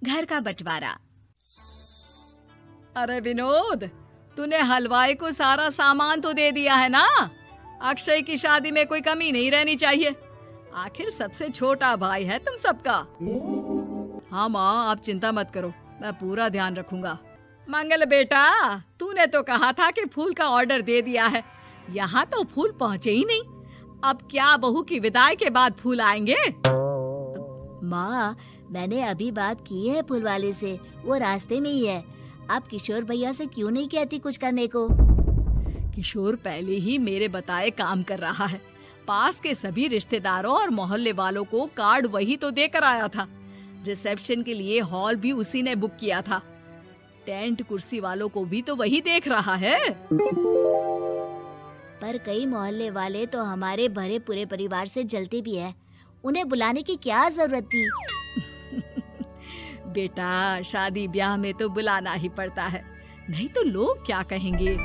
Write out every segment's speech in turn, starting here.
घर का बंटवारा। अरे विनोद, तूने हलवाई को सारा सामान तो दे दिया है ना? अक्षय की शादी में कोई कमी नहीं रहनी चाहिए। आखिर सबसे छोटा भाई है तुम सबका। हाँ माँ, आप चिंता मत करो, मैं पूरा ध्यान रखूंगा। मंगल बेटा, तूने तो कहा था कि फूल का ऑर्डर दे दिया है, यहाँ तो फूल पहुँचे ही नहीं। अब क्या बहू की विदाई के बाद फूल आएंगे? माँ, मैंने अभी बात की है फूल वाले से, वो रास्ते में ही है। आप किशोर भैया से क्यों नहीं कहती कुछ करने को? किशोर पहले ही मेरे बताए काम कर रहा है। पास के सभी रिश्तेदारों और मोहल्ले वालों को कार्ड वही तो देकर आया था। रिसेप्शन के लिए हॉल भी उसी ने बुक किया था। टेंट कुर्सी वालों को भी तो वही देख रहा है। पर कई मोहल्ले वाले तो हमारे भरे पूरे परिवार से जलते भी हैं। उन्हें बुलाने की क्या जरूरत थी? बेटा, शादी ब्याह में तो बुलाना ही पड़ता है, नहीं तो लोग क्या कहेंगे।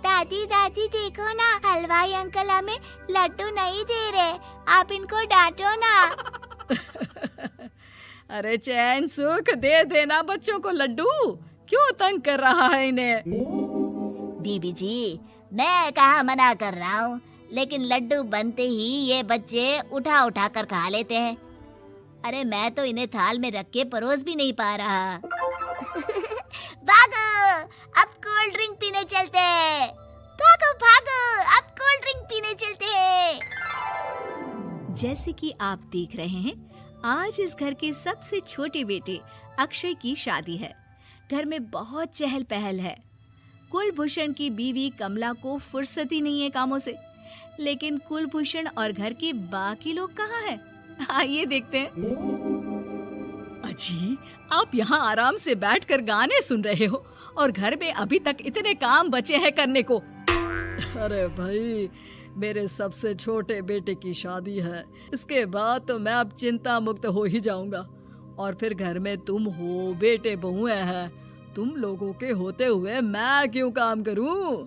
दादी दादी देखो ना, हलवाई अंकल हमें लड्डू नहीं दे रहे, आप इनको डांटो ना। अरे चैन सुख दे देना बच्चों को लड्डू, क्यों तंग कर रहा है इन्हें? बीबी जी, मैं कहाँ मना कर रहा हूँ, लेकिन लड्डू बनते ही ये बच्चे उठा उठा कर खा लेते हैं। अरे मैं तो इन्हें थाल में रख के परोस भी नहीं पा रहा। भागो, अब कोल्ड ड्रिंक पीने चलते हैं। भागो भागो, अब कोल्ड ड्रिंक पीने चलते हैं। जैसे कि आप देख रहे हैं, आज इस घर के सबसे छोटे बेटे अक्षय की शादी है। घर में बहुत चहल पहल है। कुलभूषण की बीवी कमला को फुर्सत ही नहीं है कामों से, लेकिन कुलभूषण और घर के बाकी लोग कहाँ हैं? आइए देखते हैं। अजी, आप यहाँ आराम से बैठकर गाने सुन रहे हो और घर में अभी तक इतने काम बचे हैं करने को। अरे भाई, मेरे सबसे छोटे बेटे की शादी है, इसके बाद तो मैं अब चिंता मुक्त हो ही जाऊंगा। और फिर घर में तुम हो, बेटे बहुएं हैं, तुम लोगों के होते हुए मैं क्यों काम करूं?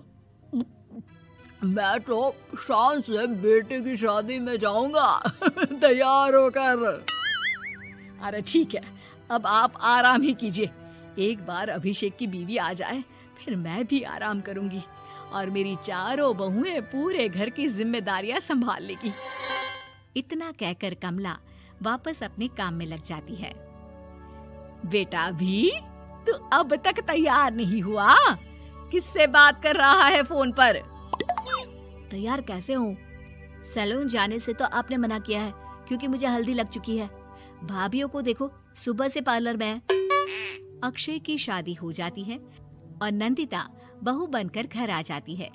मैं तो शान से बेटे की शादी में जाऊंगा तैयार होकर। अरे ठीक है, अब आप आराम ही कीजिए। एक बार अभिषेक की बीवी आ जाए, फिर मैं भी आराम करूंगी और मेरी चारों बहुएं पूरे घर की जिम्मेदारियां संभाल लेगी। इतना कहकर कमला वापस अपने काम में लग जाती है। बेटा भी, तू अब तक तैयार नहीं हुआ? किससे बात कर रहा है फोन पर? तैयार कैसे हूँ? सैलून जाने से तो आपने मना किया है, क्योंकि मुझे हल्दी लग चुकी है। भाभीयों को देखो, सुबह से पार्लर में है। अक्षय की शादी हो जाती है और नंदिता बहू बनकर घर आ जाती है,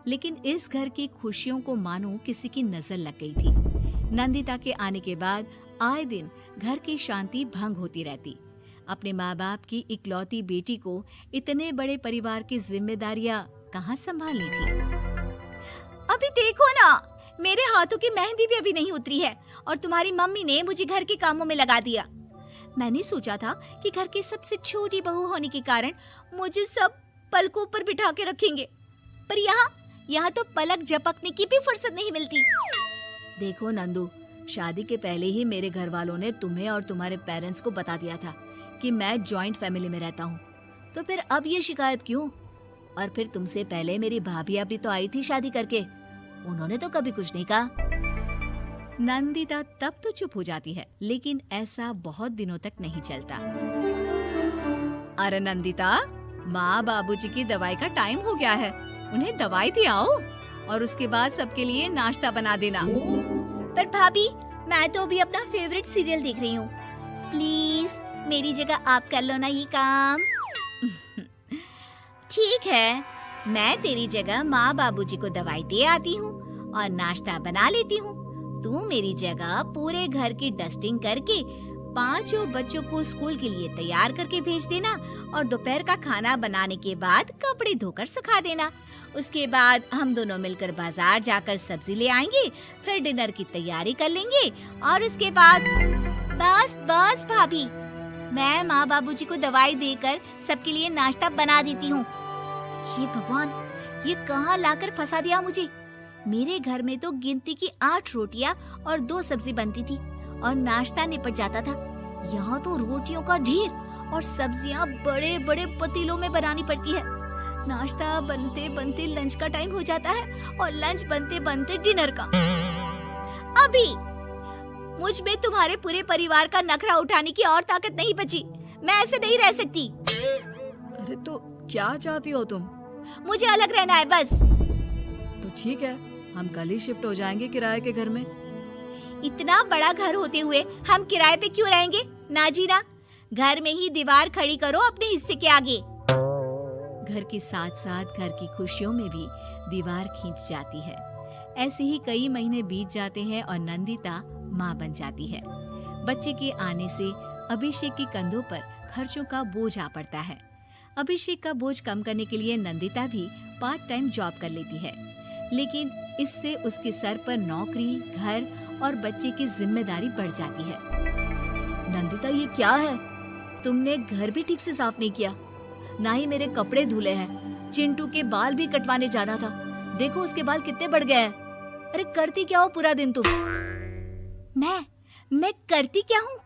लेकिन इस घर की खुशियों को मानो किसी की नजर लग गई थी। नंदिता के आने के बाद आए दिन घर की शांति भंग होती रहती। अपने माँ बाप की इकलौती बेटी को इतने बड़े परिवार की जिम्मेदारियां कहाँ संभालनी थी? अभी देखो ना, मेरे हाथों की मेहंदी भी अभी नहीं उतरी है और तुम्हारी मम्मी ने मुझे घर के कामों में लगा दिया। मैंने सोचा था कि घर की सबसे छोटी बहू होने के कारण मुझे सब पलकों पर बिठा के रखेंगे, पर यहाँ तो पलक झपकने की भी फुर्सत नहीं मिलती। देखो नंदू, शादी के पहले ही मेरे घर वालों ने तुम्हें और तुम्हारे पेरेंट्स को बता दिया था कि मैं जॉइंट फैमिली में रहता हूँ, तो फिर अब ये शिकायत क्यों? और फिर तुमसे पहले मेरी भाभी भी तो आई थी शादी करके, उन्होंने तो कभी कुछ नहीं कहा। नंदिता तब तो चुप हो जाती है, लेकिन ऐसा बहुत दिनों तक नहीं चलता। अरे नंदिता, माँ बाबूजी की दवाई का टाइम हो गया है, उन्हें दवाई दे आओ और उसके बाद सबके लिए नाश्ता बना देना। पर भाभी, मैं तो अभी अपना फेवरेट सीरियल देख रही हूँ, प्लीज मेरी जगह आप कर लो ना ये काम। ठीक है, मैं तेरी जगह माँ बाबूजी को दवाई दे आती हूँ और नाश्ता बना लेती हूँ। तू मेरी जगह पूरे घर की डस्टिंग करके 5 बच्चों को स्कूल के लिए तैयार करके भेज देना और दोपहर का खाना बनाने के बाद कपड़े धोकर सुखा देना। उसके बाद हम दोनों मिलकर बाजार जाकर सब्जी ले आएंगे, फिर डिनर की तैयारी कर लेंगे और उसके बाद बस भाभी, मैं माँ बाबूजी को दवाई देकर सबके लिए नाश्ता बना देती हूँ। हे भगवान, ये कहाँ लाकर फंसा दिया मुझे। मेरे घर में तो गिनती की 8 रोटियां और 2 सब्जी बनती थी और नाश्ता निपट जाता था, यहाँ तो रोटियों का ढेर और सब्जियाँ बड़े बड़े पतीलों में बनानी पड़ती है। नाश्ता बनते बनते लंच का टाइम हो जाता है और लंच बनते बनते डिनर का। अभी मुझ में तुम्हारे पूरे परिवार का नखरा उठाने की और ताकत नहीं बची। मैं ऐसे नहीं रह सकती। अरे तो क्या चाहती हो तुम? मुझे अलग रहना है बस। तो ठीक है, हम कल ही शिफ्ट हो जाएंगे किराए के घर में। इतना बड़ा घर होते हुए हम किराए पे क्यों रहेंगे? ना जी ना, घर में ही दीवार खड़ी करो अपने हिस्से के आगे। घर के साथ साथ घर की खुशियों में भी दीवार खींच जाती है। ऐसे ही कई महीने बीत जाते हैं और नंदिता माँ बन जाती है। बच्चे के आने से अभिषेक के कंधों पर खर्चों का बोझ आ पड़ता है। अभिषेक का बोझ कम करने के लिए नंदिता भी पार्ट टाइम जॉब कर लेती है, लेकिन इससे उसके सर पर नौकरी, घर और बच्चे की जिम्मेदारी बढ़ जाती है। नंदिता, ये क्या है? तुमने घर भी ठीक से साफ नहीं किया, ना ही मेरे कपड़े धुले हैं। चिंटू के बाल भी कटवाने जाना था, देखो उसके बाल कितने बढ़ गए हैं। अरे करती क्या हो पूरा दिन तुम? मैं करती क्या हूँ?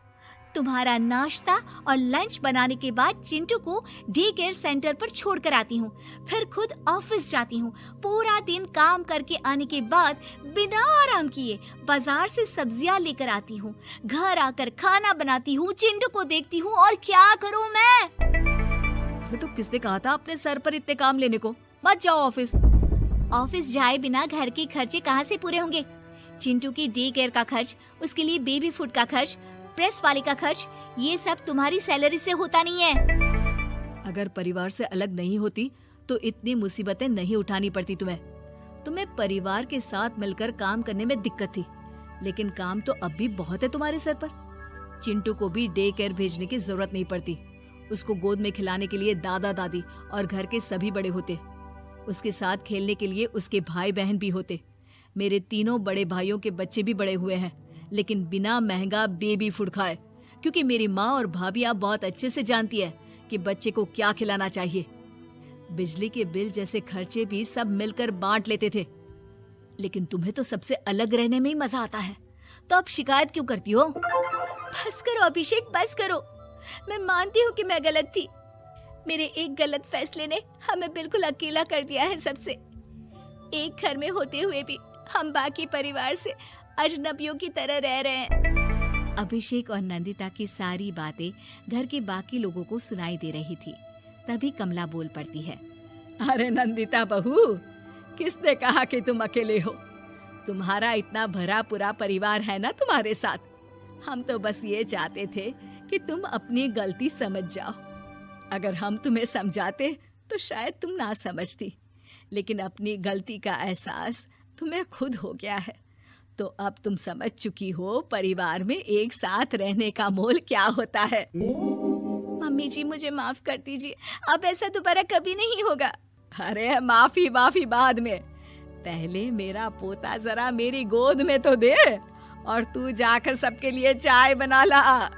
तुम्हारा नाश्ता और लंच बनाने के बाद चिंटू को डे केयर सेंटर पर छोड़ कर आती हूँ, फिर खुद ऑफिस जाती हूँ। पूरा दिन काम करके आने के बाद बिना आराम किए बाजार से सब्जियाँ लेकर आती हूँ, घर आकर खाना बनाती हूँ, चिंटू को देखती हूँ और क्या करूँ मैं? तो किसने कहा था अपने सर पर इतने काम लेने को? मत जाओ ऑफिस। ऑफिस जाए बिना घर के खर्चे कहाँ से पूरे होंगे? चिंटू की डे केयर का खर्च, उसके लिए बेबी फूड का खर्च, प्रेस वाले का खर्च, ये सब तुम्हारी सैलरी से होता नहीं है। अगर परिवार से अलग नहीं होती तो इतनी मुसीबतें नहीं उठानी पड़ती तुम्हें परिवार के साथ मिलकर काम करने में दिक्कत थी, लेकिन काम तो अब भी बहुत है तुम्हारे सर पर। चिंटू को भी डे केयर भेजने की जरूरत नहीं पड़ती। उसको गोद में खिलाने के लिए दादा दादी और घर के सभी बड़े होते। उसके साथ खेलने के लिए उसके भाई बहन भी होते। मेरे तीनों बड़े भाइयों के बच्चे भी बड़े हुए हैं, लेकिन बिना महंगा बेबी फूड खाए, क्योंकि मेरी माँ और भाभियाँ बहुत अच्छे से जानती है कि बच्चे को क्या खिलाना चाहिए। बिजली के बिल जैसे खर्चे भी सब मिलकर बांट लेते थे, लेकिन तुम्हें तो सबसे अलग रहने में ही मजा आता है, तो अब शिकायत क्यों करती हो? बस करो अभिषेक, बस करो। मैं मानती हूँ कि मैं गलत थी। मेरे एक गलत फैसले ने हमें बिल्कुल अकेला कर दिया है सबसे। एक घर में होते हुए भी हम बाकी परिवार से अजनबियों की तरह रह रहे हैं। अभिषेक और नंदिता की सारी बातें घर के बाकी लोगों को सुनाई दे रही थी। तभी कमला बोल पड़ती है। अरे नंदिता बहू, किसने कहा कि तुम अकेले हो? तुम्हारा इतना भरा पूरा परिवार है ना तुम्हारे साथ। हम तो बस ये चाहते थे कि तुम अपनी गलती समझ जाओ। अगर हम तुम्हें समझाते तो शायद तुम ना समझती, लेकिन अपनी गलती का एहसास तुम्हें खुद हो गया है, तो अब तुम समझ चुकी हो परिवार में एक साथ रहने का मोल क्या होता है। मम्मी जी, मुझे माफ कर दीजिए, अब ऐसा दोबारा कभी नहीं होगा। अरे माफी बाद में, पहले मेरा पोता जरा मेरी गोद में तो दे, और तू जाकर सबके लिए चाय बना ला।